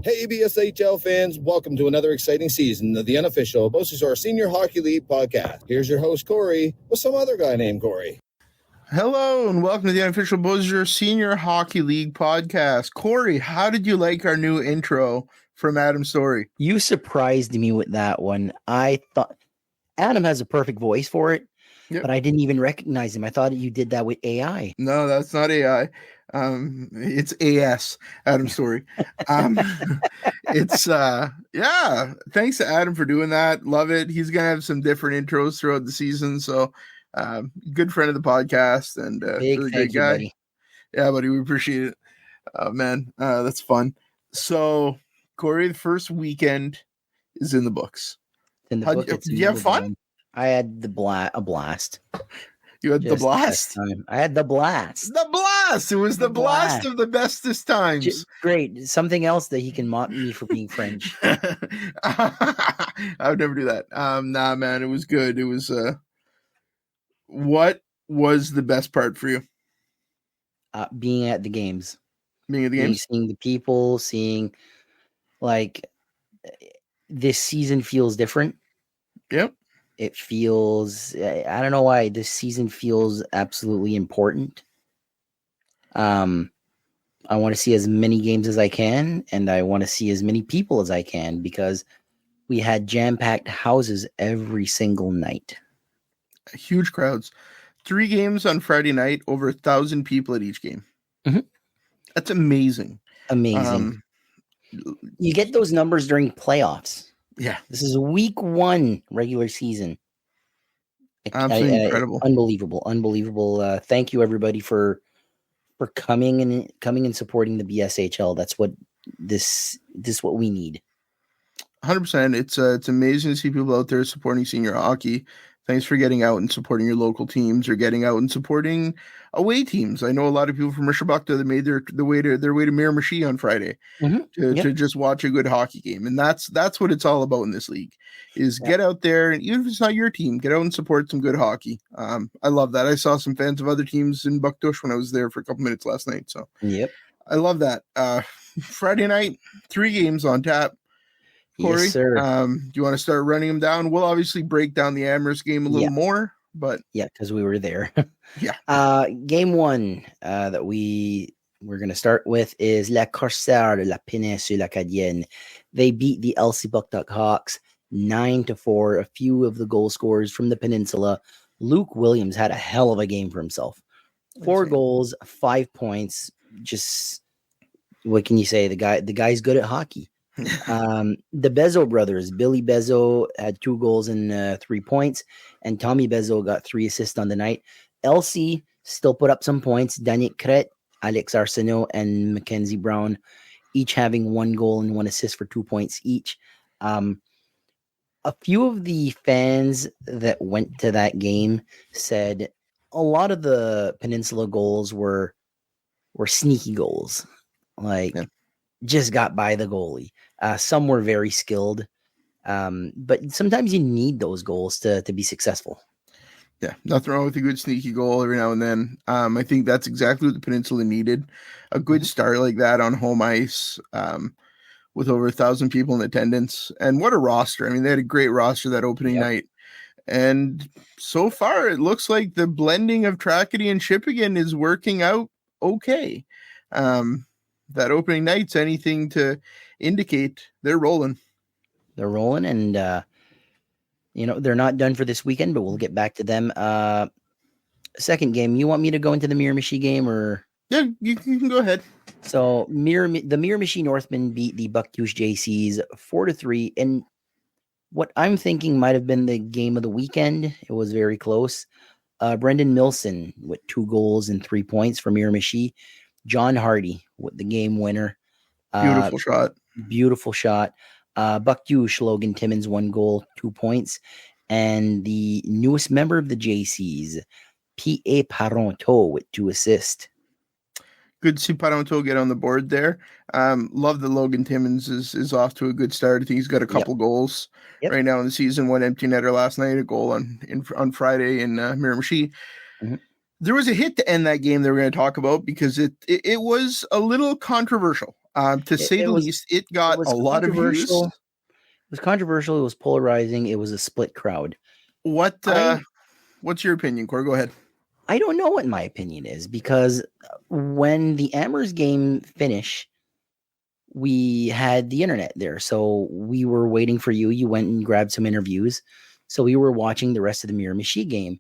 Hey, BSHL fans, welcome to another exciting season of the unofficial BSHL Senior Hockey League podcast. Here's your host, Corey, with some other guy named Corey. Hello, and welcome to the unofficial BSHL Senior Hockey League podcast. Corey, how did you like our new intro from Adam Story? You surprised me with that one. I thought Adam has a perfect voice for it, but I didn't even recognize him. I thought you did that with AI. No, that's not AI. It's AS, Adam Story. Thanks to Adam for doing that. Love it. He's gonna have some different intros throughout the season. So good friend of the podcast and really great guy. Buddy. Yeah, buddy, we appreciate it. Man, that's fun. So Corey, the first weekend is in the books. Did you have fun? I had a blast. You had the blast? I had the blast. The blast! It was the blast of the bestest times. Great. Something else that he can mock me for being French. I would never do that. Nah, man, it was good. It was, what was the best part for you? Being at the games. Being at the games? Seeing the people, seeing, like, this season feels different. Yep. It feels, I don't know why, this season feels absolutely important. I want to see as many games as I can, and I want to see as many people as I can, because we had jam-packed houses every single night. Huge crowds. 3 games on Friday night, over 1,000 people at each game. Mm-hmm. That's amazing. Amazing. You get those numbers during playoffs. Yeah. This is week 1 regular season. Absolutely incredible. Unbelievable. Thank you everybody for coming and supporting the BSHL. That's what this what we need. 100%. It's amazing to see people out there supporting senior hockey. Thanks for getting out and supporting your local teams, or getting out and supporting away teams. I know a lot of people from Rishabakta that made their way to Miramichi on Friday to just watch a good hockey game. And that's what it's all about in this league, is get out there, and even if it's not your team, get out and support some good hockey. I love that. I saw some fans of other teams in Bucktush when I was there for a couple minutes last night. So I love that. Friday night, 3 games on tap. Corey, yes, sir. Do you want to start running them down? We'll obviously break down the Amherst game a little more, but because we were there. Game 1 that we're going to start with is La Corsaire de la Péninsule Acadienne. They beat the LC Buckduck Hawks 9-4. A few of the goal scorers from the peninsula. Luke Williams had a hell of a game for himself. 4 goals, 5 points. Just what can you say? The guy's good at hockey. The Bezo brothers, Billy Bezo had 2 goals and 3 points, and Tommy Bezo got 3 assists on the night. LC still put up some points. Daniel Kret, Alex Arsenault, and Mackenzie Brown each having 1 goal and 1 assist for 2 points each. A few of the fans that went to that game said a lot of the Peninsula goals were sneaky goals, just got by the goalie. Some were very skilled, but sometimes you need those goals to be successful. Yeah, nothing wrong with a good sneaky goal every now and then. I think that's exactly what the Peninsula needed. A good start like that on home ice, with over 1,000 people in attendance. And what a roster. I mean, they had a great roster that opening night. And so far, it looks like the blending of Tracadie and Shippagan is working out okay. That opening night's anything to indicate they're rolling. They're rolling, and they're not done for this weekend, but we'll get back to them. Second game, you want me to go into the Miramichi game, or? Yeah, you can go ahead. So the Miramichi Northmen beat the Bucktush JCs 4-3, and what I'm thinking might have been the game of the weekend. It was very close. Brendan Milson with 2 goals and 3 points for Miramichi. John Hardy with the game winner. Beautiful shot. Bucktush, Logan Timmons, 1 goal, 2 points. And the newest member of the JCs, P.A. Paronto with 2 assists. Good to see Paronto get on the board there. Love that Logan Timmons is off to a good start. I think he's got a couple goals right now in the season. 1 empty netter last night, a goal on Friday in Miramichi. Mm-hmm. There was a hit to end that game that we're going to talk about because it was a little controversial. To say the least, it got a lot of views. It was controversial. It was polarizing. It was a split crowd. What's your opinion, Corey? Go ahead. I don't know what my opinion is, because when the Amherst game finished, we had the internet there. So we were waiting for you. You went and grabbed some interviews. So we were watching the rest of the Miramichi game.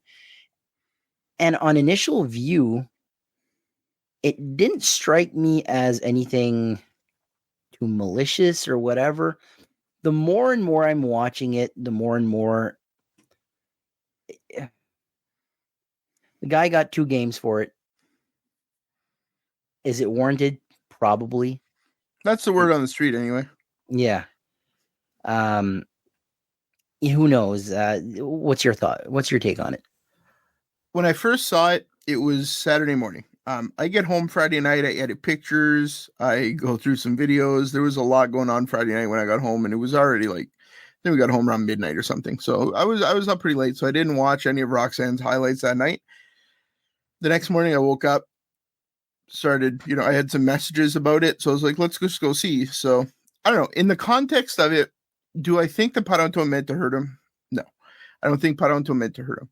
And on initial view, it didn't strike me as anything too malicious or whatever. The more and more I'm watching it, the more and more the guy got 2 games for it. Is it warranted? Probably. That's the word on the street anyway. Yeah. Who knows? What's your thought? What's your take on it? When I first saw it, it was Saturday morning. I get home Friday night. I edit pictures. I go through some videos. There was a lot going on Friday night when I got home, and it was already then we got home around midnight or something. So I was up pretty late, so I didn't watch any of Roxanne's highlights that night. The next morning, I woke up, started, I had some messages about it, so I was like, let's just go see. So I don't know. In the context of it, do I think the Paronto meant to hurt him? No, I don't think Paronto meant to hurt him.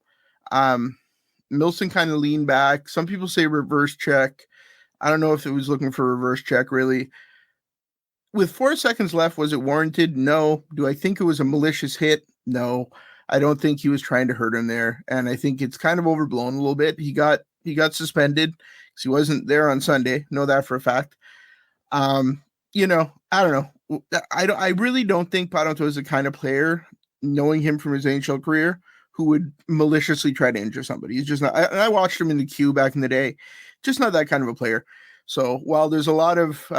Milson kind of leaned back. Some people say reverse check. I don't know if it was looking for a reverse check, really. With 4 seconds left, was it warranted? No. Do I think it was a malicious hit? No. I don't think he was trying to hurt him there. And I think it's kind of overblown a little bit. He got suspended because he wasn't there on Sunday. Know that for a fact. I don't know. I really don't think Paronto is the kind of player, knowing him from his NHL career, who would maliciously try to injure somebody. He's just not. I watched him in the queue back in the day. Just not that kind of a player. So while there's a lot of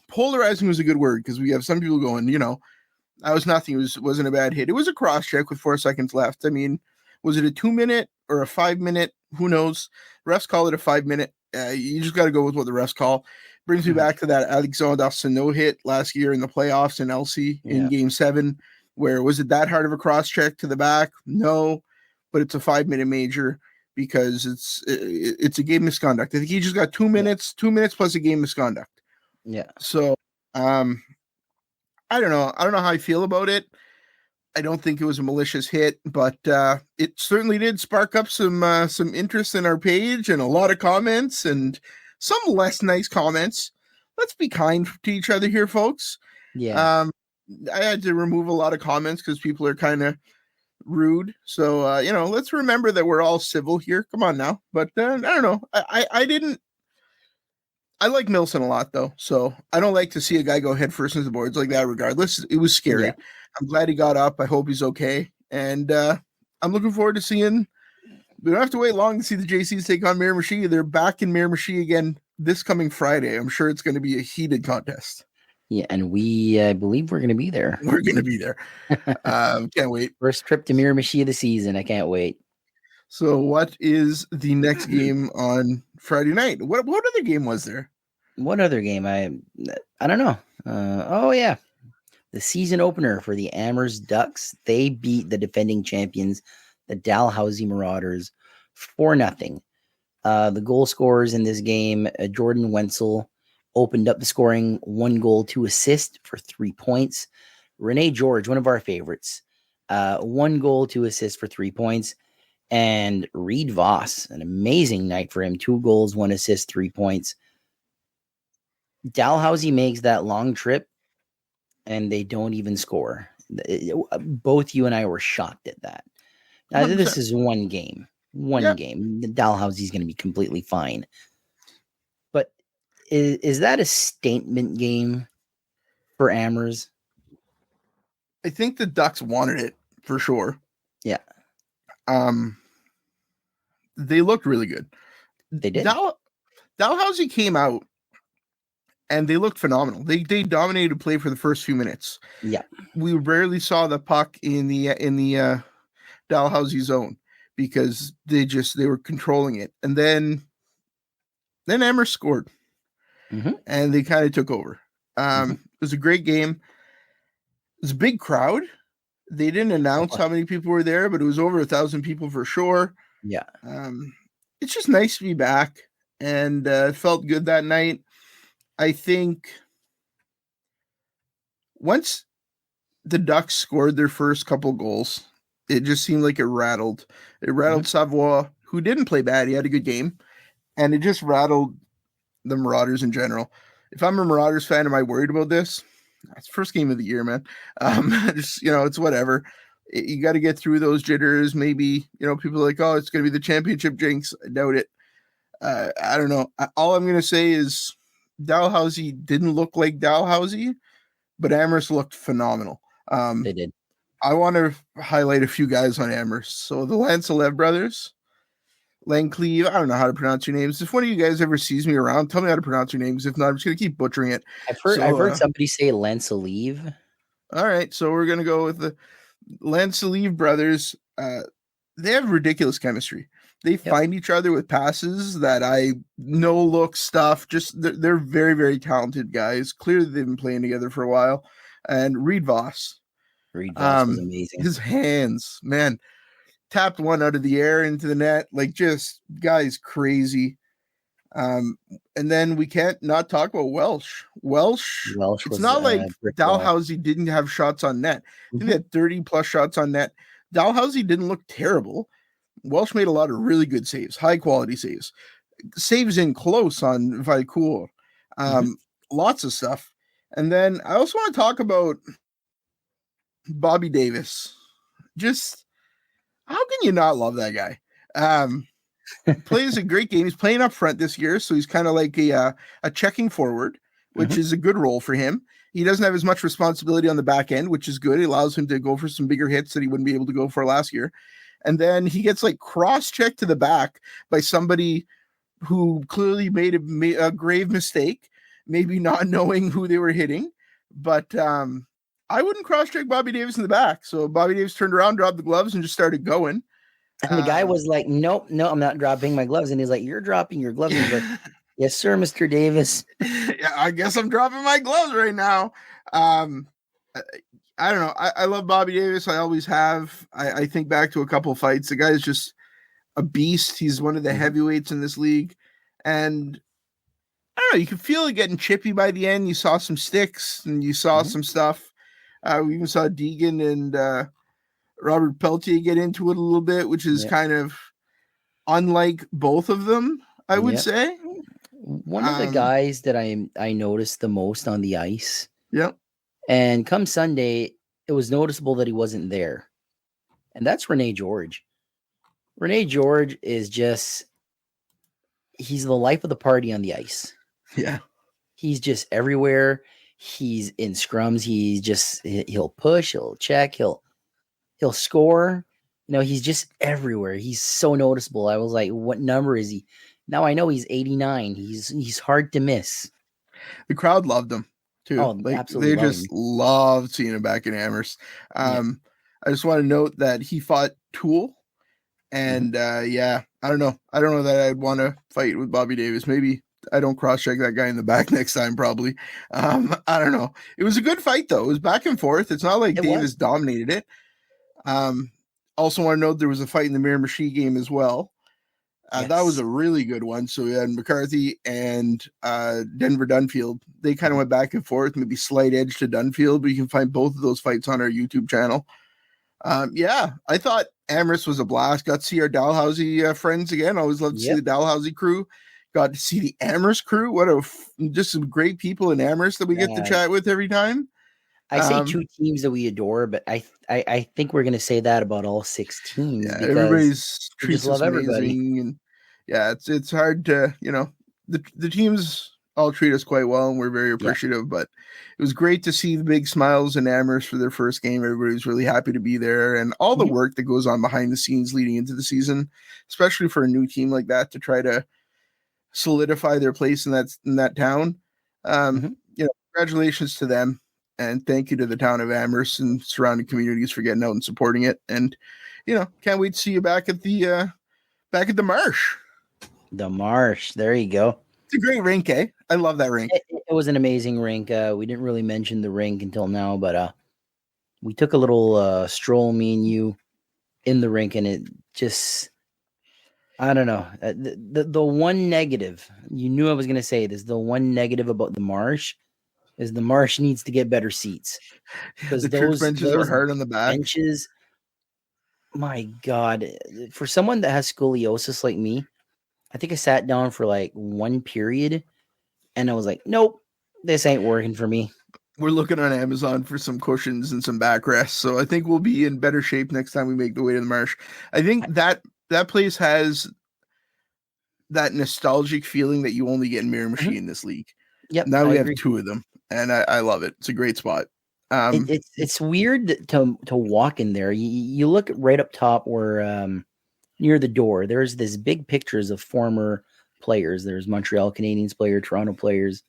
polarizing was a good word, because we have some people going, that was nothing. It wasn't a bad hit. It was a cross check with 4 seconds left. I mean, was it a 2-minute or a 5-minute? Who knows? Refs call it a 5-minute. You just got to go with what the refs call. Brings me back to that Alexander Sano hit last year in the playoffs in LC in Game 7. Where was it that hard of a cross check to the back? No, but it's a 5-minute major because it's a game misconduct. I think he just got 2 minutes, 2 minutes plus a game misconduct. Yeah. So, I don't know. I don't know how I feel about it. I don't think it was a malicious hit, but it certainly did spark up some interest in our page and a lot of comments and some less nice comments. Let's be kind to each other here, folks. Yeah. I had to remove a lot of comments because people are kind of rude. So, let's remember that we're all civil here. Come on now. But I don't know. I like Milson a lot, though. So I don't like to see a guy go head first into the boards like that regardless. It was scary. Yeah. I'm glad he got up. I hope he's okay. And I'm looking forward to seeing. We don't have to wait long to see the JCs take on Miramichi. They're back in Miramichi again this coming Friday. I'm sure it's going to be a heated contest. Yeah, and I believe we're going to be there. We're going to be there. Can't wait. First trip to Miramichi of the season. I can't wait. So what is the next game on Friday night? What other game was there? What other game? I don't know. Yeah. The season opener for the Amherst Ducks. They beat the defending champions, the Dalhousie Marauders, 4-0. The goal scorers in this game, Jordan Wenzel opened up the scoring, 1 goal, 2 assists for 3 points. Rene George, one of our favorites, 1 goal, 2 assists for 3 points. And Reed Voss, an amazing night for him, 2 goals, 1 assist, 3 points. Dalhousie makes that long trip, and they don't even score. Both you and I were shocked at that. Now, this is one game. Game. Dalhousie's going to be completely fine. But is that a statement game for Amherst? I think the Ducks wanted it for sure. Yeah. They looked really good. They did. Dalhousie came out and they looked phenomenal. They dominated play for the first few minutes. Yeah. We rarely saw the puck in the Dalhousie zone because they were controlling it. And then Amherst scored. Mm-hmm. And they kind of took over. It was a great game. It was a big crowd. They didn't announce how many people were there, but it was over 1,000 people for sure. Yeah. It's just nice to be back, and it felt good that night. I think once the Ducks scored their first couple goals, it just seemed like it rattled. It rattled Savoie, who didn't play bad. He had a good game. And it just rattled the Marauders in general. If I'm a Marauders fan, am I worried about this? It's first game of the year, man. Just, it's whatever. You got to get through those jitters. Maybe, people are like, oh, it's going to be the championship jinx. I doubt it. I don't know. All I'm going to say is Dalhousie didn't look like Dalhousie, but Amherst looked phenomenal. They did. I want to highlight a few guys on Amherst. So the Lancelev brothers, Lancleve, I don't know how to pronounce your names. If one of you guys ever sees me around, tell me how to pronounce your names. If not, I'm just going to keep butchering it. I've heard somebody say Lancelev. All right, so we're going to go with the Lancelev brothers. They have ridiculous chemistry. They find each other with passes that I know look stuff. Just they're very, very talented guys. Clearly, they've been playing together for a while. And Reed Voss. Reed Voss was amazing. His hands, man, tapped one out of the air into the net. Like, just guy's crazy. And then we can't not talk about Welsh. Welsh it's not like Dalhousie didn't have shots on net. He had 30 plus shots on net. Dalhousie didn't look terrible. Welsh made a lot of really good saves, high quality saves. Saves in close on Vaikour. Lots of stuff. And then I also want to talk about Bobby Davis. Just how can you not love that guy? Plays a great game. He's playing up front this year, so he's kind of like a checking forward, which is a good role for him. He doesn't have as much responsibility on the back end, which is good. It allows him to go for some bigger hits that he wouldn't be able to go for last year. And then he gets like cross-checked to the back by somebody who clearly made a grave mistake, maybe not knowing who they were hitting. But I wouldn't cross-check Bobby Davis in the back. So Bobby Davis turned around, dropped the gloves, and just started going. And the guy was like, nope, no, I'm not dropping my gloves. And he's like, you're dropping your gloves. And he's like, yes, sir, Mr. Davis. Yeah, I guess I'm dropping my gloves right now. I don't know. I love Bobby Davis. I always have. I think back to a couple of fights. The guy is just a beast. He's one of the heavyweights in this league. And I don't know. You can feel it getting chippy by the end. You saw some sticks and you saw some stuff. We even saw Deegan and Robert Peltier get into it a little bit, which is kind of unlike both of them, I would say. One of the guys that I noticed the most on the ice. Yep. And come Sunday, it was noticeable that he wasn't there. And that's Rene George. Rene George is he's the life of the party on the ice. Yeah. He's just everywhere. He's in scrums. He'll push, he'll check, he'll score. He's just everywhere. He's so noticeable. I was like, what number is he? Now I know he's 89. He's hard to miss. The crowd loved him too. Oh, absolutely. They just loved seeing him back in Amherst. I just want to note that he fought Toole. And I don't know. I don't know that I'd want to fight with Bobby Davis. Maybe I don't cross-check that guy in the back next time, probably. I don't know. It was a good fight, though. It was back and forth. It's not like Davis dominated it. Also want to note there was a fight in the Miramichi game as well. That was a really good one. So we had McCarthy and Denver Dunfield. They kind of went back and forth, maybe slight edge to Dunfield, but you can find both of those fights on our YouTube channel. I thought Amherst was a blast. Got to see our Dalhousie friends again. Always love to see the Dalhousie crew. Got to see the Amherst crew. Just some great people in Amherst that we get to chat with every time. I say two teams that we adore, but I think we're going to say that about all 6 teams. Yeah, everybody's treats us amazing, and it's hard to the teams all treat us quite well, and we're very appreciative. Yeah. But it was great to see the big smiles in Amherst for their first game. Everybody was really happy to be there, and all the work that goes on behind the scenes leading into the season, especially for a new team like that to try to solidify their place in that town. Congratulations to them. And thank you to the town of Amherst and surrounding communities for getting out and supporting it. And, can't wait to see you back at the Marsh. The Marsh. There you go. It's a great rink, eh? I love that rink. It was an amazing rink. We didn't really mention the rink until now, but we took a little stroll, me and you, in the rink, and it just, I don't know. The one negative, you knew I was going to say this, the one negative about the Marsh is the Marsh needs to get better seats. Because The church benches are those hard on the back. benches, my God, for someone that has scoliosis like me, I think I sat down for like one period and I was like, nope, this ain't working for me. We're looking on Amazon for some cushions and some backrests, so I think we'll be in better shape next time we make the way to the Marsh. I think that place has that nostalgic feeling that you only get in Mirror Machine in this league. Yep. Now we have agree. 2 of them, and I love it. It's a great spot. It's weird to walk in there. You look right up top where near the door, there's this big pictures of former players. There's Montreal Canadiens player, Toronto players,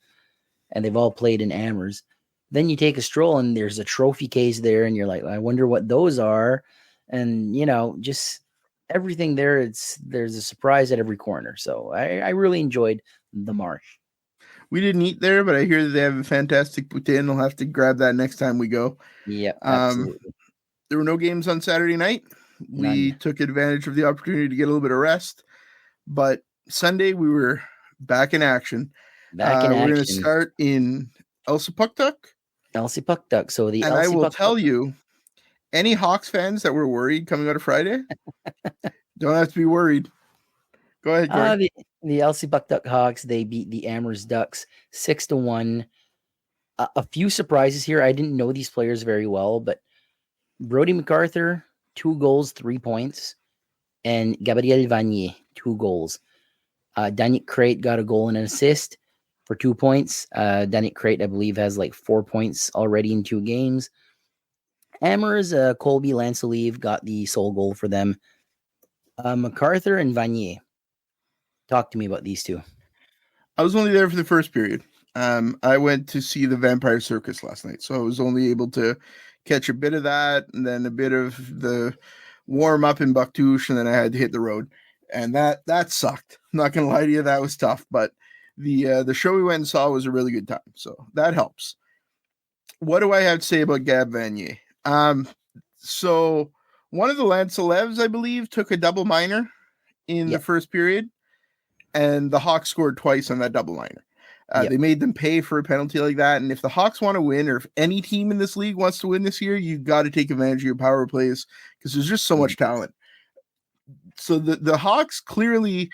and they've all played in Amherst. Then you take a stroll and there's a trophy case there, and you're like, I wonder what those are. And just everything there. There's a surprise at every corner. So I really enjoyed the Marsh. We didn't eat there, but I hear that they have a fantastic poutine. I'll have to grab that next time we go. Yep, absolutely. There were no games on Saturday night. We took advantage of the opportunity to get a little bit of rest. But Sunday, we were back in action. We're going to start in Elsipogtog. Elsipogtog. So and I will tell you, any Hawks fans that were worried coming out of Friday, don't have to be worried. Go ahead, Gordon. The Elsipogtog Hawks, they beat the Amherst Ducks 6-1. A few surprises here. I didn't know these players very well, but Brody MacArthur, 2 goals, 3 points, and Gabriel Vanier, 2 goals. Danick Crate got a goal and an assist for 2 points. Danick Crate, I believe, has like 4 points already in 2 games. Amherst, Colby Lanselieve got the sole goal for them. MacArthur and Vanier. Talk to me about these 2. I was only there for the first period. I went to see the Vampire Circus last night, so I was only able to catch a bit of that and then a bit of the warm up in Bucktouche, and then I had to hit the road, and that sucked. I'm not gonna lie to you, that was tough, but the show we went and saw was a really good time, so that helps. What do I have to say about Gab Vanier? So one of the Lancelevs, I believe, took a double minor in the first period, and the Hawks scored twice on that double minor. They made them pay for a penalty like that. And if the Hawks want to win, or if any team in this league wants to win this year, you got to take advantage of your power plays because there's just so much talent. So the Hawks clearly,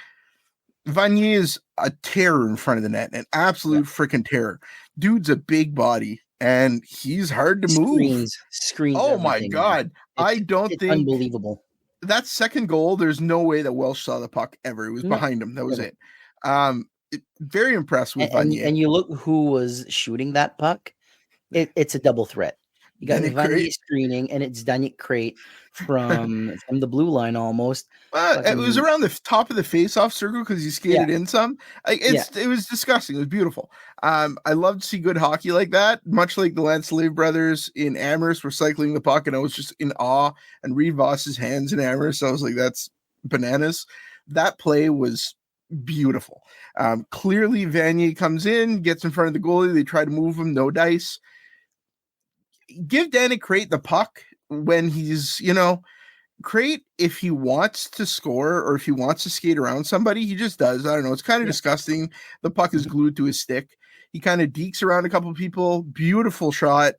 Vanier is a terror in front of the net, an absolute freaking terror. Dude's a big body and he's hard to move. Screens. Oh my God. I don't think unbelievable. That second goal, there's no way that Welsh saw the puck ever. It was behind him. That was it. Very impressed with Vanier. And you look who was shooting that puck. It's a double threat. You got Vanier screening, and it's Danick Crate from the blue line almost. It was around the top of the face-off circle because he skated in some. It was disgusting. It was beautiful. I love to see good hockey like that, much like the Lanselieve brothers in Amherst were cycling the puck, and I was just in awe. And Reed Voss's hands in Amherst, I was like, that's bananas. That play was beautiful. Clearly, Vanier comes in, gets in front of the goalie. They try to move him, no dice. Give Danick Crate the puck when he's, Crate, if he wants to score or if he wants to skate around somebody, he just does. I don't know. It's kind of disgusting. The puck is glued to his stick. He kind of dekes around a couple of people. Beautiful shot.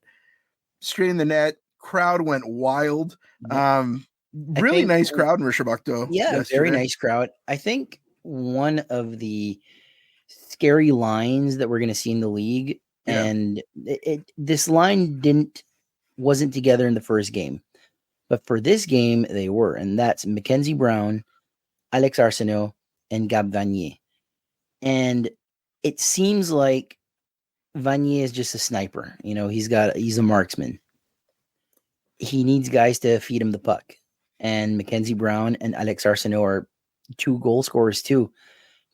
Straight in the net. Crowd went wild. Really nice crowd in Rishabak, though. Yeah, yesterday. Very nice crowd. I think one of the scary lines that we're going to see in the league, and this line wasn't together in the first game, but for this game they were, and that's Mackenzie Brown, Alex Arsenault, and Gab Vanier. And it seems like Vanier is just a sniper. He's a marksman. He needs guys to feed him the puck, and Mackenzie Brown and Alex Arsenault are 2 goal scorers too,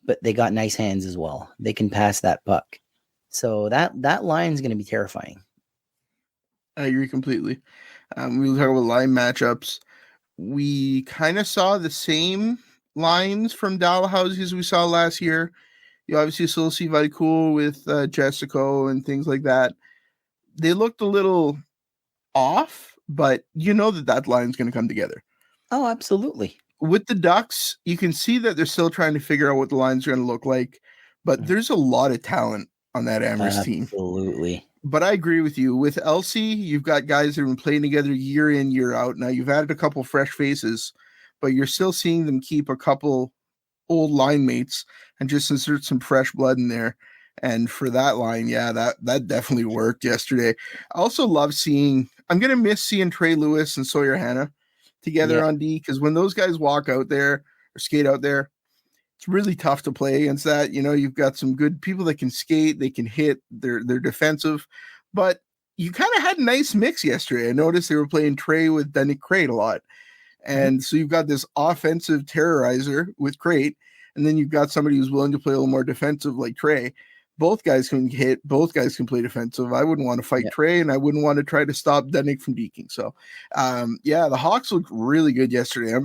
but they got nice hands as well. They can pass that puck. So that line is going to be terrifying. I agree completely. We were talking about line matchups. We kind of saw the same lines from Dalhousie as we saw last year. You obviously still see very cool with Jessica and things like that. They looked a little off, but that line's going to come together. Oh, absolutely. With the Ducks, you can see that they're still trying to figure out what the line's going to look like, but there's a lot of talent on that Amherst team. Absolutely. But I agree with you. With Elsie, you've got guys that have been playing together year in, year out. Now you've added a couple fresh faces, but you're still seeing them keep a couple old line mates and just insert some fresh blood in there. And for that line, yeah, that definitely worked yesterday. I also love seeing, I'm going to miss seeing Trey Lewis and Sawyer Hannah together on D, because when those guys walk out there or skate out there, it's really tough to play against that. You've got some good people that can skate, they can hit, they're defensive, but you kind of had a nice mix yesterday. I noticed they were playing Trey with Nick Crate a lot. And so you've got this offensive terrorizer with Crate, and then you've got somebody who's willing to play a little more defensive like Trey. Both guys can hit, both guys can play defensive. I wouldn't want to fight Trey, and I wouldn't want to try to stop Dennick from deking. So, the Hawks looked really good yesterday.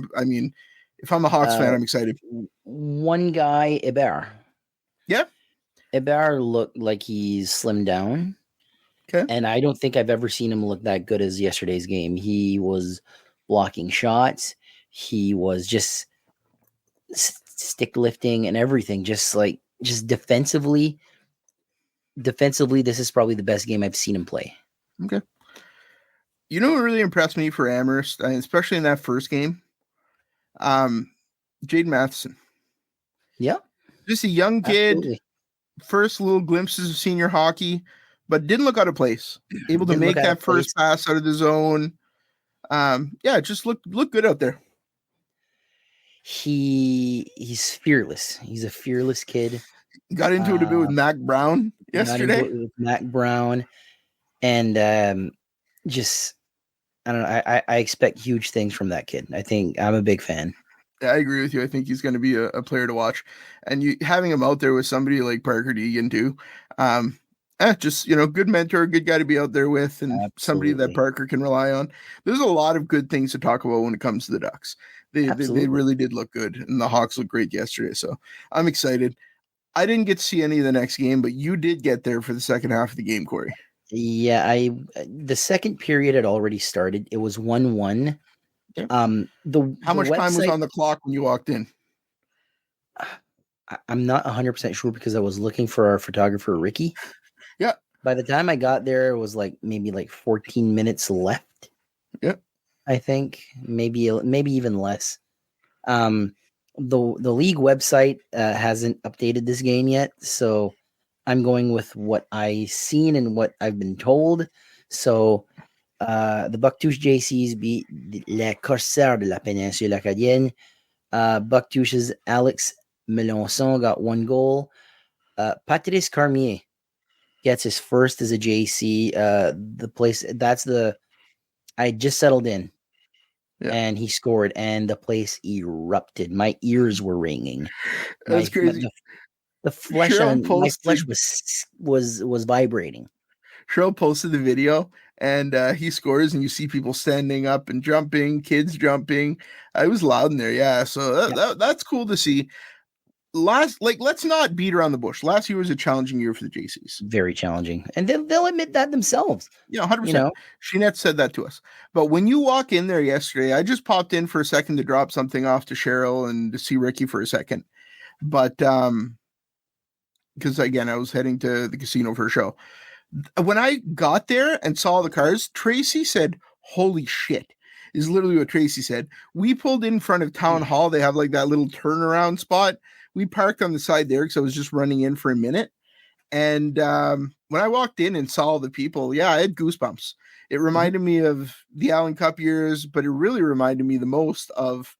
If I'm a Hawks fan, I'm excited. One guy, Hébert. Yeah. Hébert looked like he's slimmed down. Okay. And I don't think I've ever seen him look that good as yesterday's game. He was blocking shots. He was just stick lifting and everything. Just defensively. Defensively, this is probably the best game I've seen him play. Okay. You know what really impressed me for Amherst, especially in that first game? Jaden Matheson. Yeah. Just a young kid, Absolutely. First little glimpses of senior hockey, but didn't look out of place. Able to make that first pass out of the zone. Just look good out there. He's fearless. He's a fearless kid. Got into it a bit with Mac Brown yesterday. With Mac Brown, and I don't know. I expect huge things from that kid. I think I'm a big fan. I agree with you. I think he's going to be a player to watch, and having him out there with somebody like Parker Deegan too. Good mentor, good guy to be out there with, and somebody that Parker can rely on. There's a lot of good things to talk about when it comes to the Ducks. They really did look good, and the Hawks looked great yesterday. So I'm excited. I didn't get to see any of the next game, but you did get there for the second half of the game, Corey. Yeah, the second period had already started. It was 1-1. Okay. How much time was on the clock when you walked in? I'm not 100% sure because I was looking for our photographer, Ricky. Yeah. By the time I got there, it was maybe 14 minutes left. Yeah. I think maybe even less. The league website hasn't updated this game yet, so I'm going with what I've seen and what I've been told. So the Bucktouche JCs beat les Corsaires de la Péninsule Acadienne. Bucktouche's Alex Melançon got 1 goal. Patrice Carmier gets his first as a JC. I just settled in. Yeah. And he scored, and the place erupted. My ears were ringing. That's crazy. The flesh on my flesh was vibrating. Cheryl posted the video, and he scores, and you see people standing up and jumping, kids jumping. It was loud in there, yeah. So that's cool to see. Let's not beat around the bush. Last year was a challenging year for the JCs. Very challenging. And they'll admit that themselves. Yeah, 100%. Jeanette said that to us. But when you walk in there yesterday, I just popped in for a second to drop something off to Cheryl and to see Ricky for a second. But because again, I was heading to the casino for a show. When I got there and saw the cars, Tracy said, "Holy shit." Is literally what Tracy said. We pulled in front of Town Hall. They have that little turnaround spot. We parked on the side there because I was just running in for a minute. And when I walked in and saw all the people, I had goosebumps. It reminded me of the Allen Cup years, but it really reminded me the most of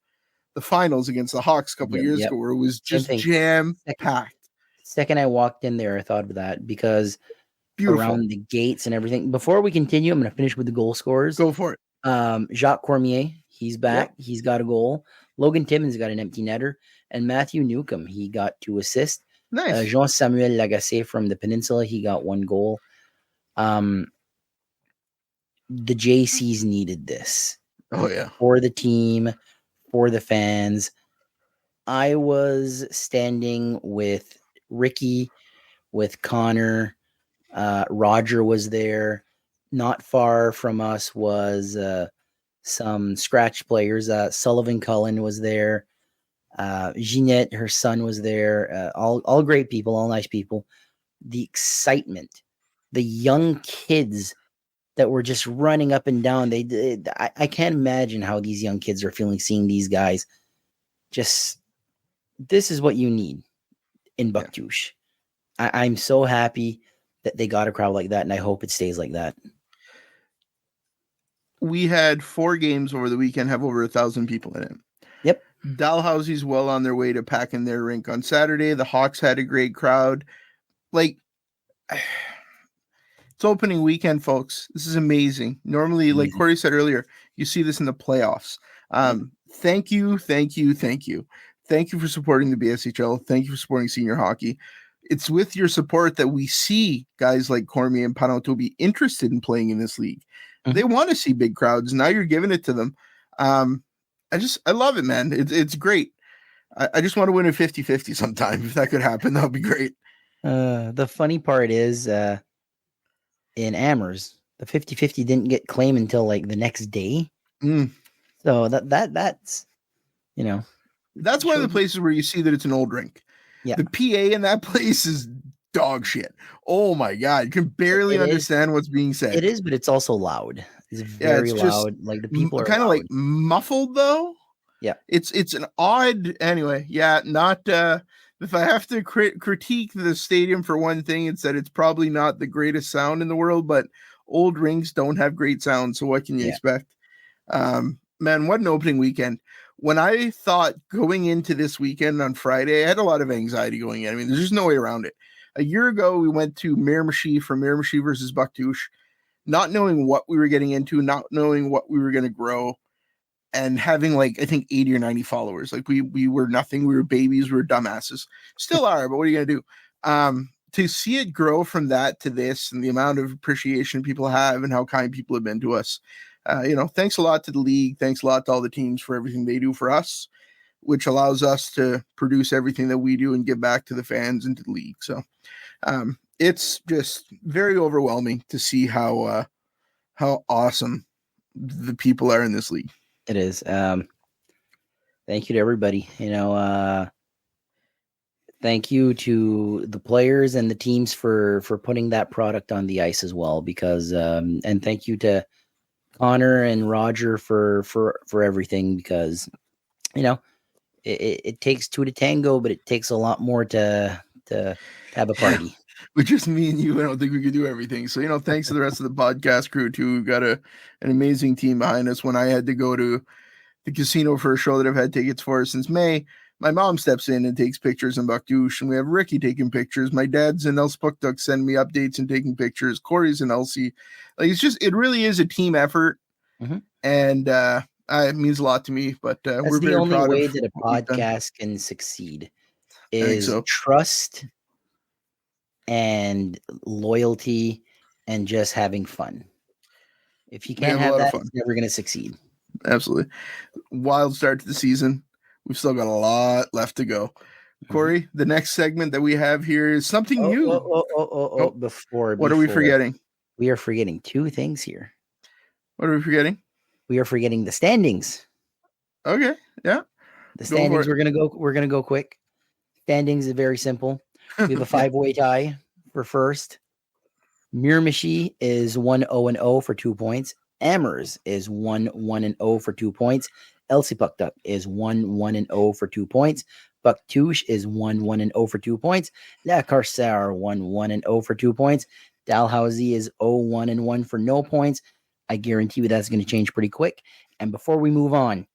the finals against the Hawks a couple years ago, where it was just jam-packed. Second I walked in there, I thought of that because around the gates and everything. Before we continue, I'm going to finish with the goal scorers. Go for it. Jacques Cormier, he's back. Yep. He's got a goal. Logan Timmins got an empty netter. And Matthew Newcomb, he got 2 assists. Nice. Jean-Samuel Lagacé from the Peninsula, he got 1 goal. The JCs needed this. Oh, yeah. For the team, for the fans. I was standing with Ricky, with Connor. Roger was there. Not far from us was some scratch players. Sullivan Cullen was there. Jeanette, her son, was there. All great people, all nice people. The excitement the young kids that were just running up and down. I can't imagine how these young kids are feeling seeing these guys. Just, this is what you need in Bucktouche. I'm so happy that they got a crowd like that, and I hope it stays like that. We had 4 games over the weekend have over 1,000 people in it. Yep. Dalhousie's well on their way to packing their rink on Saturday. The Hawks had a great crowd. Like, it's opening weekend, folks. This is amazing. Normally, like Corey said earlier, you see this in the playoffs. Thank you. Thank you for supporting the BSHL. Thank you for supporting senior hockey. It's with your support that we see guys like Cormier and Panato be interested in playing in this league. They want to see big crowds. Now you're giving it to them. I love it, man. It's great. I just want to win a 50-50 sometime. If that could happen, that would be great. The funny part is, in Amherst, the 50-50 didn't get claimed until like the next day. So that's, you know, that's one of the places where you see that it's an old rink. Yeah. The PA in that place is dog shit. Oh my God. You can barely understand what's being said. It is, but it's also loud. It's very loud. Like the people are kind of like muffled though. Yeah. It's an odd, anyway. Yeah. Not, if I have to critique the stadium for one thing, it's that it's probably not the greatest sound in the world, but old rinks don't have great sound. So what can you expect? Man, what an opening weekend. When I thought going into this weekend on Friday, I had a lot of anxiety going in. I mean, there's just no way around it. A year ago, we went to Miramichi for Miramichi versus Bucktouche, not knowing what we were getting into, not knowing what we were going to grow, and having like, I think 80 or 90 followers. Like we were nothing. We were babies. We were dumbasses. Still are, but what are you going to do? To see it grow from that to this and the amount of appreciation people have and how kind people have been to us. Thanks a lot to the league. Thanks a lot to all the teams for everything they do for us, which allows us to produce everything that we do and give back to the fans and to the league. So it's just very overwhelming to see how awesome the people are in this league. It is. Thank you to everybody. Thank you to the players and the teams for putting that product on the ice as well, because and thank you to Connor and Roger for everything, because it takes 2 to tango, but it takes a lot more to have a party. With just me and you, I don't think we could do everything. So, thanks to the rest of the podcast crew too. We've got an amazing team behind us. When I had to go to the casino for a show that I've had tickets for since May, my mom steps in and takes pictures in Bucktouche, and we have Ricky taking pictures. My dad's in Elspuckduck sending me updates and taking pictures. Corey's in Elsie. Like, it really is a team effort, and it means a lot to me. But we're very proud of. That's the only way that a podcast can succeed is trust and loyalty and just having fun. If you can't have that, it's never going to succeed. Absolutely. Wild start to the season. We've still got a lot left to go. Corey, the next segment that we have here is something new. Before what are we forgetting? We are forgetting 2 things here. What are we forgetting? We are forgetting the standings. Okay. Yeah. The standings, we're gonna go quick. Standings is very simple. We have a 5-way tie for first. Miramichi is 1-0-0 for 2 points. Amherst is 1-1-0 for 2 points. Elsipogtog is 1-1-0 for 2 points. Bucktouche is 1-1-0 for 2 points. La Carcere 1-1-0 for 2 points. Dalhousie is 0-1-1 for no points. I guarantee you that's going to change pretty quick. And before we move on,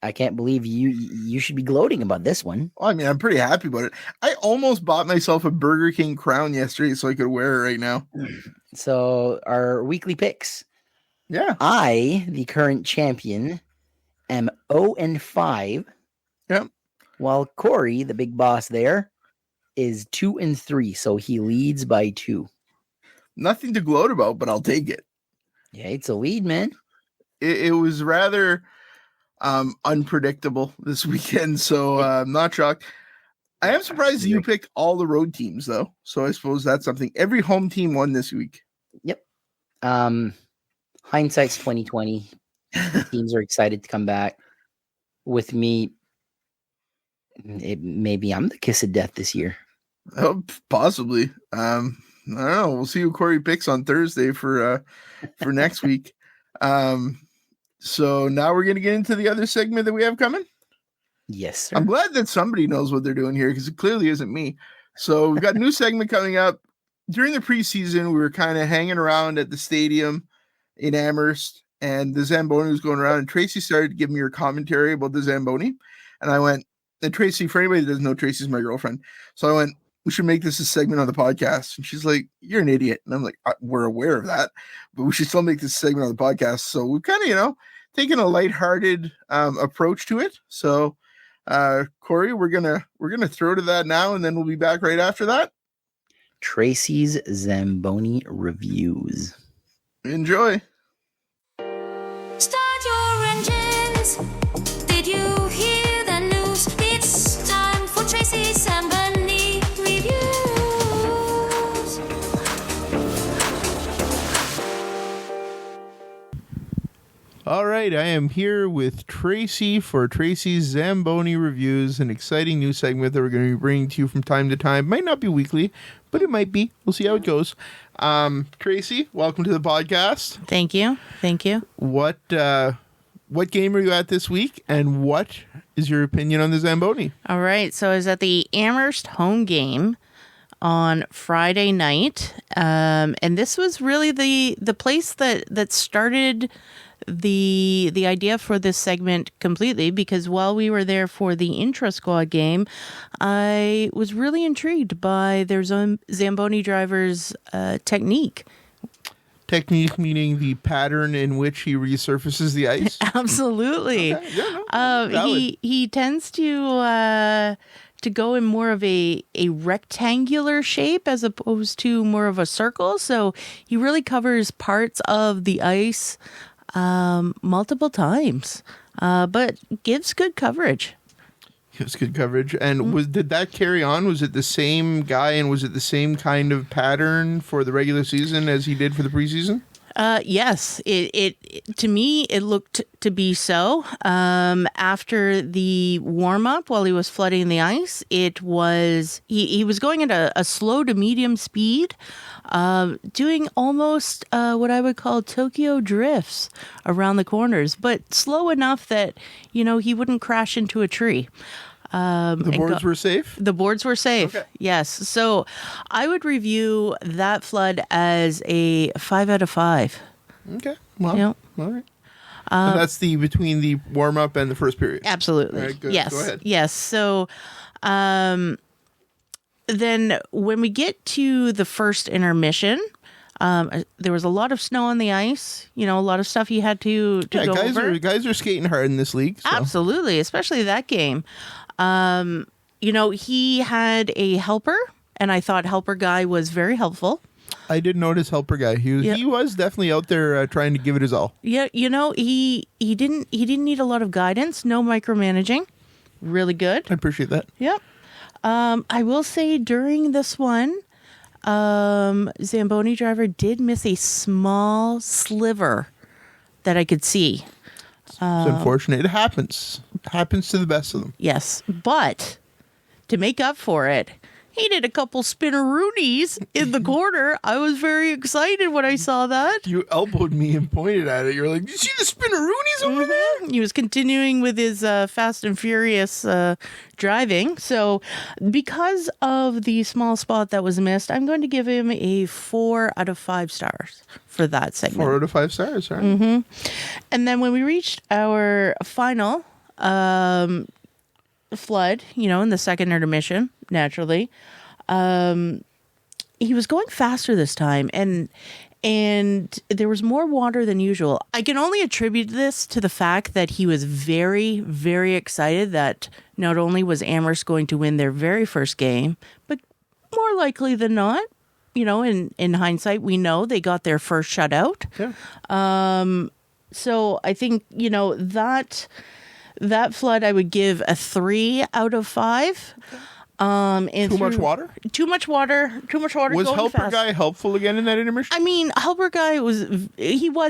I can't believe you should be gloating about this one. Well, I mean, I'm pretty happy about it. I almost bought myself a Burger King crown yesterday so I could wear it right now. So our weekly picks. Yeah. I, the current champion, am 0-5. Yep. While Corey, the big boss there, is 2-3. So he leads by 2. Nothing to gloat about, but I'll take it. Yeah, it's a lead, man. It was rather unpredictable this weekend, so I'm not shocked. I am surprised you picked all the road teams, though. So I suppose that's something. Every home team won this week. Yep. Hindsight's 2020. Teams are excited to come back. With me, maybe I'm the kiss of death this year. Oh, possibly. I don't know. We'll see who Corey picks on Thursday for next week. So now we're going to get into the other segment that we have coming. Yes, sir. I'm glad that somebody knows what they're doing here because it clearly isn't me. So we've got a new segment coming up. During the preseason, we were kind of hanging around at the stadium in Amherst, and the Zamboni was going around, and Tracy started giving me her commentary about the Zamboni. And I went, and Tracy, for anybody that doesn't know, Tracy's my girlfriend. So I went, we should make this a segment on the podcast. And she's like, you're an idiot. And I'm like, we're aware of that, but we should still make this segment on the podcast. So we've kind of, taken a lighthearted approach to it. So Corey, we're gonna throw to that now, and then we'll be back right after that. Tracy's Zamboni reviews. Enjoy. Start your engines. Did you hear the news? It's time for Tracy's Zamboni reviews. All right, I am here with Tracy for Tracy's Zamboni Reviews, an exciting new segment that we're going to be bringing to you from time to time. Might not be weekly, but it might be. We'll see how it goes. Tracy, welcome to the podcast. Thank you. What game are you at this week, and what is your opinion on the Zamboni? All right. So I was at the Amherst home game on Friday night, and this was really the place that started the idea for this segment completely, because while we were there for the intra-squad game, I was really intrigued by their Zamboni driver's technique. Technique meaning the pattern in which he resurfaces the ice? Absolutely. Okay. Yeah, no, he tends to go in more of a rectangular shape as opposed to more of a circle. So he really covers parts of the ice multiple times, but gives good coverage. Gives good coverage. And did that carry on? Was it the same guy, and was it the same kind of pattern for the regular season as he did for the preseason? Yes, it to me it looked to be so. After the warm up, while he was flooding the ice, it was he was going at a slow to medium speed, doing almost what I would call Tokyo drifts around the corners, but slow enough that he wouldn't crash into a tree. The boards were safe? The boards were safe. Okay. Yes. So I would review that flood as a 5 out of 5. Okay. Well, all right. And that's between the warm up and the first period. Absolutely. All right, good. Yes. Go ahead. Yes. So, then when we get to the first intermission, there was a lot of snow on the ice. A lot of stuff you had to go over. Guys are skating hard in this league. So. Absolutely, especially that game. He had a helper, and I thought helper guy was very helpful. I did notice helper guy. He was definitely out there trying to give it his all. Yeah, he didn't need a lot of guidance, no micromanaging. Really good. I appreciate that. Yep. I will say during this one, Zamboni driver did miss a small sliver that I could see. It's unfortunate. It happens. It happens to the best of them. Yes, but to make up for it, he did a couple spinneroonies in the corner. I was very excited when I saw that. You elbowed me and pointed at it. You're like, "Did you see the spinneroonies over there?" He was continuing with his Fast and Furious driving. So because of the small spot that was missed, I'm going to give him a 4 out of 5 stars for that segment. 4 out of 5 stars, right? Mm-hmm. And then when we reached our final flood, in the second intermission, naturally, he was going faster this time, and there was more water than usual. I can only attribute this to the fact that he was very, very excited that not only was Amherst going to win their very first game, but more likely than not, in hindsight, we know they got their first shutout. Yeah. So I think, that flood I would give a 3 out of 5. Too much water. Was helper guy helpful again in that intermission? I mean, helper guy was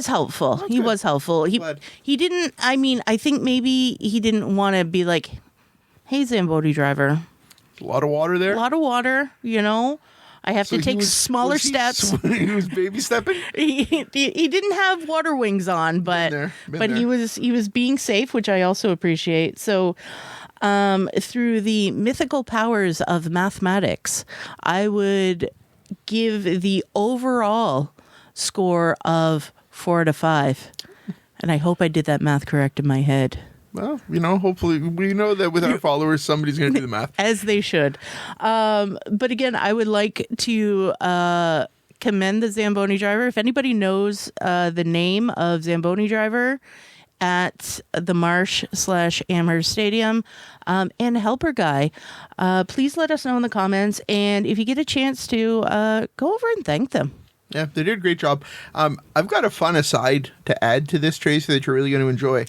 helpful. That's he good. was helpful. He didn't. I mean, I think maybe he didn't want to be like, "Hey, Zamboni driver, A lot of water there. a lot of water." I have to take smaller steps. He was baby stepping. He didn't have water wings on, but he was being safe, which I also appreciate. So, through the mythical powers of mathematics, I would give the overall score of 4 out of 5. And I hope I did that math correct in my head. Well, hopefully we know that with our followers, somebody's going to do the math. As they should. But again, I would like to commend the Zamboni driver. If anybody knows the name of Zamboni driver at the Marsh/Amherst Stadium and helper guy, please let us know in the comments. And if you get a chance to go over and thank them. Yeah, they did a great job. I've got a fun aside to add to this, Tracy, that you're really going to enjoy.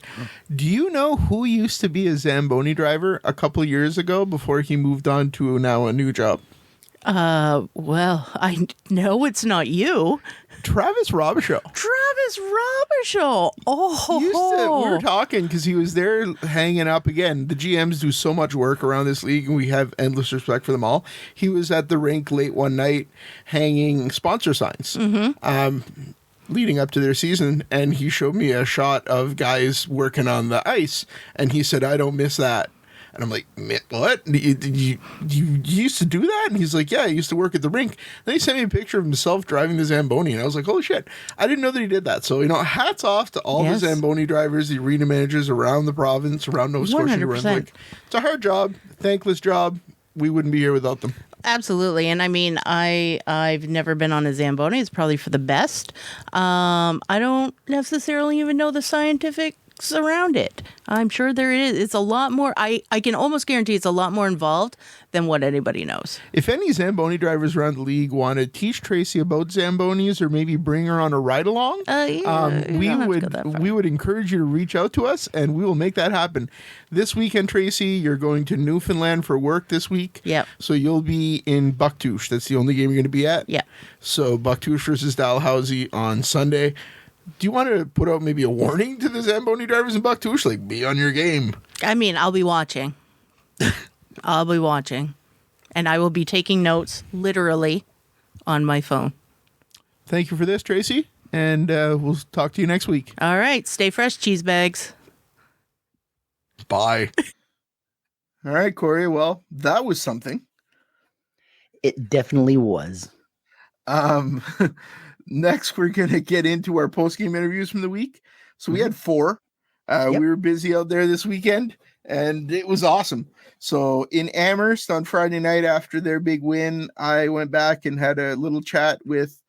Do you know who used to be a Zamboni driver a couple of years ago before he moved on to now a new job? Well, I know it's not you. Travis Robichaud. Travis Robichaud. We were talking because he was there hanging up again. The GMs do so much work around this league, and we have endless respect for them all. He was at the rink late one night hanging sponsor signs. Leading up to their season, and he showed me a shot of guys working on the ice, and he said, "I don't miss that." And I'm like, what? You used to do that? And he's like, yeah, I used to work at the rink. Then he sent me a picture of himself driving the Zamboni. And I was like, holy shit. I didn't know that he did that. So, hats off to all the Zamboni drivers, the arena managers around the province, around Nova Scotia, New Brunswick. It's a hard job, thankless job. We wouldn't be here without them. Absolutely. And I mean, I've never been on a Zamboni. It's probably for the best. I don't necessarily even know the scientific around it. I'm sure there is. It's a lot more. I can almost guarantee it's a lot more involved than what anybody knows. If any Zamboni drivers around the league want to teach Tracy about Zambonis or maybe bring her on a ride along, we would encourage you to reach out to us and we will make that happen. This weekend, Tracy, you're going to Newfoundland for work this week. Yep. So you'll be in Bucktouche. That's the only game you're going to be at. Yeah. So Bucktouche versus Dalhousie on Sunday. Do you want to put out maybe a warning to the Zamboni drivers in Bucktouche? Like, be on your game. I mean, I'll be watching. I'll be watching. And I will be taking notes, literally, on my phone. Thank you for this, Tracy. And we'll talk to you next week. All right. Stay fresh, cheese bags. Bye. All right, Corey. Well, that was something. It definitely was. Next, we're going to get into our post-game interviews from the week. So we had 4. We were busy out there this weekend, and it was awesome. So in Amherst on Friday night after their big win, I went back and had a little chat with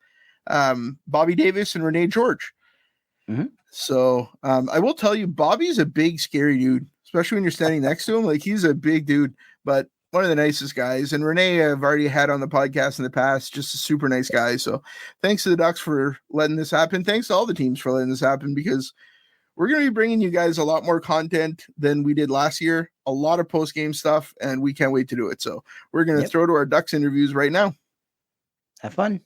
Bobby Davis and Renee George. So I will tell you, Bobby's a big, scary dude, especially when you're standing next to him. Like, he's a big dude, but one of the nicest guys. And Renee, I've already had on the podcast in the past, just a super nice guy. So thanks to the Ducks for letting this happen. Thanks to all the teams for letting this happen, because we're going to be bringing you guys a lot more content than we did last year, a lot of post-game stuff, and we can't wait to do it. So we're going to throw to our Ducks interviews right now. Have fun.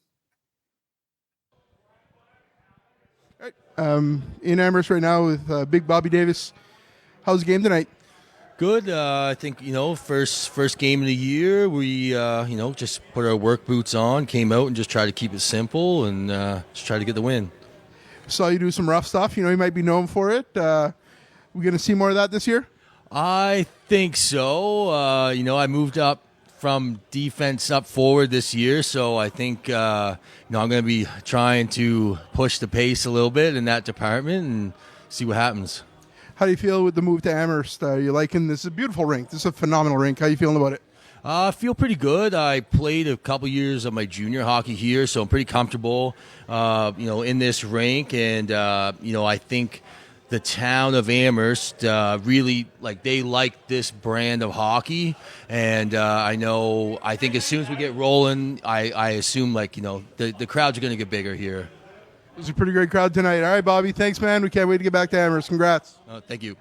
All right. In Amherst right now with Big Bobby Davis. How's the game tonight? Good. I think, first game of the year, we, just put our work boots on, came out and just tried to keep it simple and just try to get the win. Saw you do some rough stuff. You might be known for it. We going to see more of that this year? I think so. I moved up from defense up forward this year, so I think, I'm going to be trying to push the pace a little bit in that department and see what happens. How do you feel with the move to Amherst? You liking this? Is a beautiful rink. This is a phenomenal rink. How are you feeling about it? I feel pretty good. I played a couple years of my junior hockey here, so I'm pretty comfortable, in this rink. And, I think the town of Amherst really, they like this brand of hockey. And I think as soon as we get rolling, I assume, the crowds are going to get bigger here. It was a pretty great crowd tonight. All right, Bobby. Thanks, man. We can't wait to get back to Amherst. Congrats. Thank you.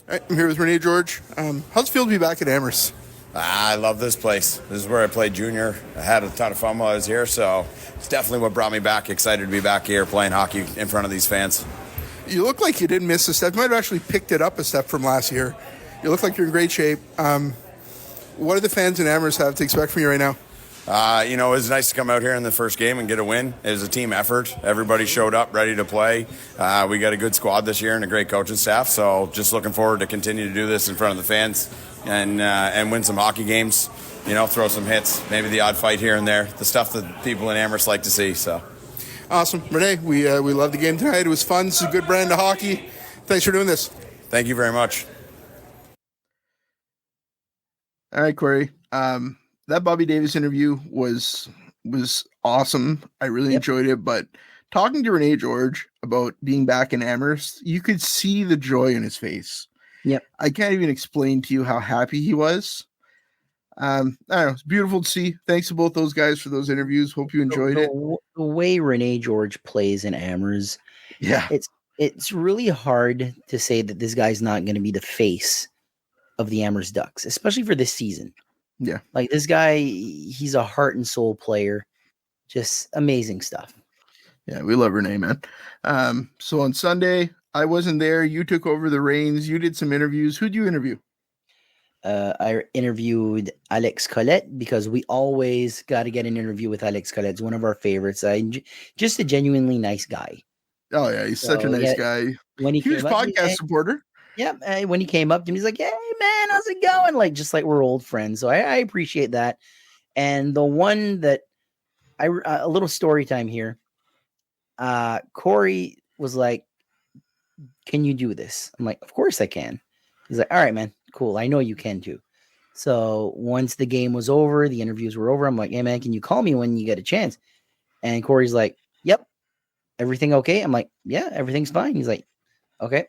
All right, I'm here with Renee George. How's it feel to be back at Amherst? I love this place. This is where I played junior. I had a ton of fun while I was here, so it's definitely what brought me back. Excited to be back here playing hockey in front of these fans. You look like you didn't miss a step. You might have actually picked it up a step from last year. You look like you're in great shape. What do the fans in Amherst have to expect from you right now? You know, it was nice to come out here in the first game and get a win. It was a team effort. Everybody showed up ready to play. We got a good squad this year and a great coaching staff. So just looking forward to continue to do this in front of the fans and win some hockey games. You know, throw some hits, maybe the odd fight here and there. The stuff that people in Amherst like to see. So Awesome. Renee, we loved the game tonight. It was fun. It's a good brand of hockey. Thanks for doing this. thank you very much. All right, Corey. That Bobby Davis interview was awesome. I really enjoyed it. But talking to Renee George about being back in Amherst, you could see the joy in his face. Yep. I can't even explain to you how happy he was. I don't know. It's beautiful to see. Thanks to both those guys for those interviews. Hope you enjoyed it. The way Renee George plays in Amherst, Yeah. it's really hard to say that this guy's not going to be the face of the Amherst Ducks, especially for this season. Yeah. Like this guy, he's a heart and soul player. Just amazing stuff. Yeah, we love Renee, man. So on Sunday, I wasn't there. You took over the reins. You did some interviews. Who'd you interview? I interviewed Alex Collette because we always got to get an interview with Alex Collette. It's one of our favorites. Just a genuinely nice guy. Oh, yeah. He's such a nice guy. When he Huge came up, podcast supporter. Yeah, when he came up to me, he's like, "Hey, man, how's it going?" Like, just like we're old friends. So I appreciate that. And the one that a little story time here. Corey was like, "Can you do this?" I'm like, "Of course I can." He's like, "All right, man, cool. I know you can too." So once the game was over, the interviews were over. I'm like, "Hey, man, can you call me when you get a chance?" And Corey's like, "Yep, everything okay?" I'm like, "Yeah, everything's fine." He's like, "Okay."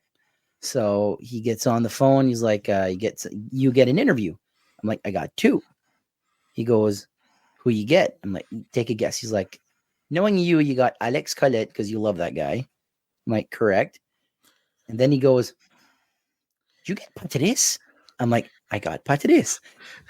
So he gets on the phone. He's like, you get an interview. I'm like, "I got 2. He goes, "Who you get?" I'm like, "Take a guess." He's like, "Knowing you got Alex Collette because you love that guy." I'm like, "Correct." And then he goes, "Did you get Patrice?" I'm like, "I got Patrice."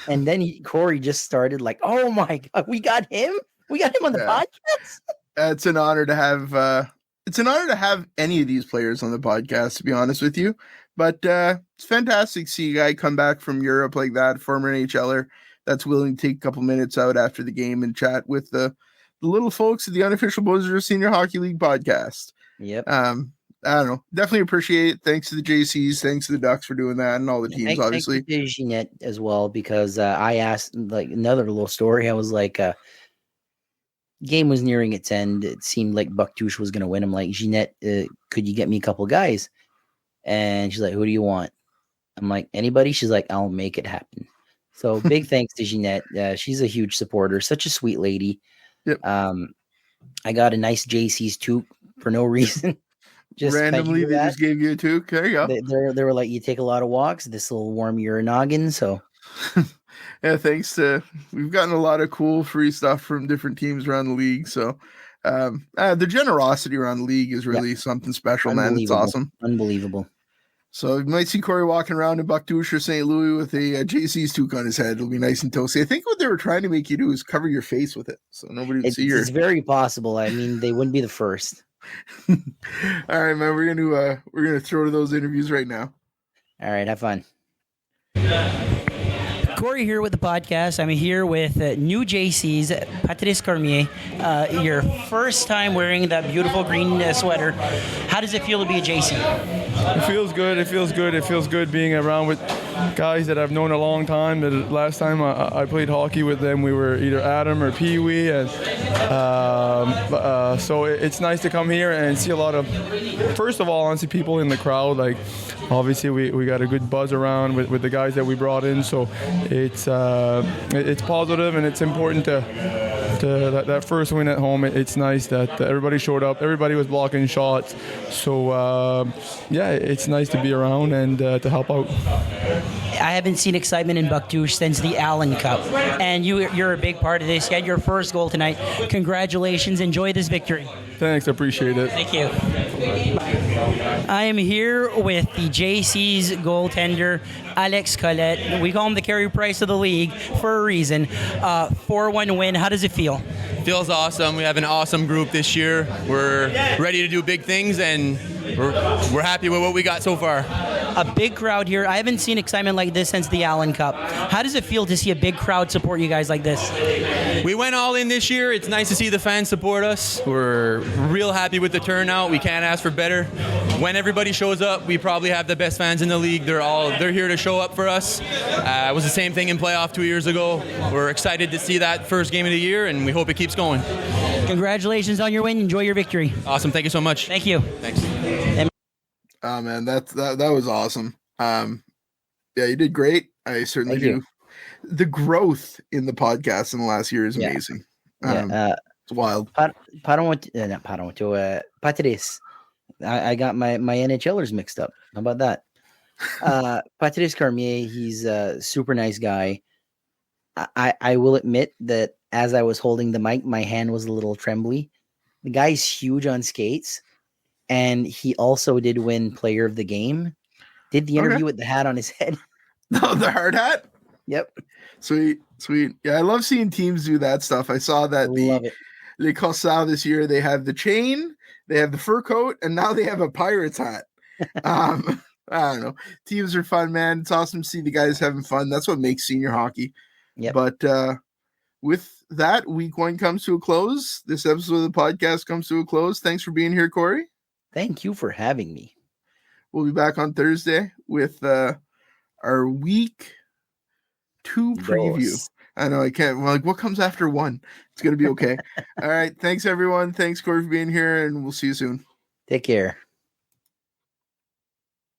And then Corey just started like, "Oh my God, we got him. We got him on the podcast." It's an honor to have. It's an honor to have any of these players on the podcast, to be honest with you. But it's fantastic to see a guy come back from Europe like that, former NHLer, that's willing to take a couple minutes out after the game and chat with the little folks at the Unofficial Bozos Senior Hockey League podcast. Yep. I don't know. Definitely appreciate it. Thanks to the JCs. Thanks to the Ducks for doing that and all the teams, obviously. Thank you to Jeanette as well, because I asked like another little story. I was like, game was nearing its end. It seemed like Bucktouche was going to win. I'm like, "Jeanette, could you get me a couple guys?" And she's like, "Who do you want?" I'm like, "Anybody." She's like, "I'll make it happen." So big thanks to Jeanette. She's a huge supporter. Such a sweet lady. Yep. I got a nice JC's toque for no reason. Just randomly, they just gave you a toque. There you go. They were like, "You take a lot of walks. This will warm your noggin." So. Yeah, thanks to we've gotten a lot of cool free stuff from different teams around the league. So the generosity around the league is really something special, man. It's awesome. Unbelievable. So you might see Corey walking around in Bucktouche or St. Louis with a JC's toque on his head. It'll be nice and toasty. I think what they were trying to make you do is cover your face with it, so nobody would see your. It's very possible. I mean, they wouldn't be the first. All right, man. We're gonna throw to those interviews right now. All right, have fun. Corey here with the podcast. I'm here with new JC's, Patrice Cormier. Your first time wearing that beautiful green sweater. How does it feel to be a JC? It feels good. It feels good. It feels good being around with guys that I've known a long time. The last time I played hockey with them, we were either Adam or Pee Wee, and so it's nice to come here and see a lot of. First of all, I see people in the crowd. Like, obviously, we got a good buzz around with the guys that we brought in. So it's positive, and it's important to that first win at home. It's nice that everybody showed up. Everybody was blocking shots. So it's nice to be around and to help out. I haven't seen excitement in Bucktouche since the Allen Cup, and you're a big part of this. You had your first goal tonight. Congratulations. Enjoy this victory. Thanks. I appreciate it. Thank you. I am here with the JC's goaltender, Alex Collette. We call him the Carey Price of the league for a reason. 4-1 win. How does it feel? Feels awesome. We have an awesome group this year. We're ready to do big things, and we're happy with what we got so far. a big crowd here. I haven't seen excitement like this since the Allen Cup. How does it feel to see a big crowd support you guys like this? We went all in this year. It's nice to see the fans support us. We're real happy with the turnout. We can't ask for better. When everybody shows up, we probably have the best fans in the league. They're here to show up for us. It was the same thing in playoff 2 years ago. We're excited to see that first game of the year, and we hope it keeps going. Congratulations on your win. Enjoy your victory. Awesome. Thank you so much. Thank you. Thanks. Oh man, that was awesome. Yeah, you did great. I certainly Thank do. you. The growth in the podcast in the last year is Yeah. amazing. Yeah, It's wild. Patrice. I got my NHLers mixed up. How about that? Patrice Cormier, he's a super nice guy. I will admit that as I was holding the mic, my hand was a little trembly. The guy's huge on skates, and he also did win Player of the Game. Did the interview with the hat on his head. No, the hard hat. Yep. Sweet. Yeah, I love seeing teams do that stuff. I saw that Love it. Les Corsairs this year, they have the chain, they have the fur coat, and now they have a Pirates hat. I don't know. Teams are fun, man. It's awesome to see the guys having fun. That's what makes senior hockey. Yep. But with that, week one comes to a close. This episode of the podcast comes to a close. Thanks for being here, Corey. Thank you for having me. We'll be back on Thursday with our week 2 preview. Dos. I know I can't. Like, what comes after 1? It's going to be okay. All right. Thanks, everyone. Thanks, Corey, for being here, and we'll see you soon. Take care.